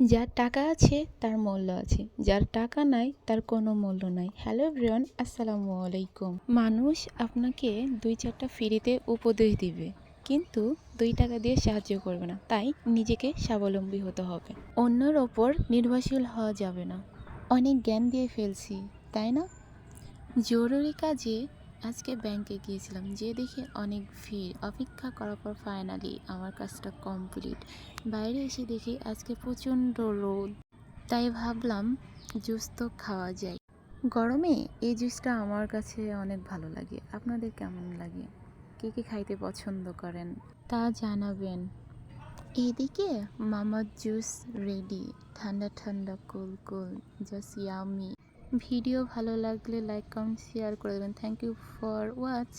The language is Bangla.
যার টাকা আছে তার মূল্য আছে, যার টাকা নাই তার কোনো মূল্য নাই। হ্যালো এভরিওয়ান, আসসালামু আলাইকুম। মানুষ আপনাকে 2-4টা ফ্রিতে উপদেশ দিবে, কিন্তু 2 টাকা দিয়ে সাহায্য করবে না। তাই নিজেকে স্বাবলম্বী হতে হবে, অন্যের ওপর নির্ভরশীল হওয়া যাবে না। অনেক জ্ঞান দিয়ে ফেলছি, তাই না? জরুরি কাজে আজকে ব্যাংকে গিয়েছিলাম, যে দেখি অনেক ভিড়। অপেক্ষা করার পর ফাইনালি আমার কাজটা কমপ্লিট। বাইরে এসে দেখি আজকে প্রচণ্ড রোদ, তাই ভাবলাম জুস তো খাওয়া যায়। গরমে এই জুসটা আমার কাছে অনেক ভালো লাগে। আপনাদের কেমন লাগে? কে কে খাইতে পছন্দ করেন তা জানাবেন। এদিকে মামার জুস রেডি, ঠান্ডা ঠান্ডা cool cool, just yummy. Video ভালো লাগলে লাইক কমেন্ট শেয়ার করে দেবেন। Thank you for watch.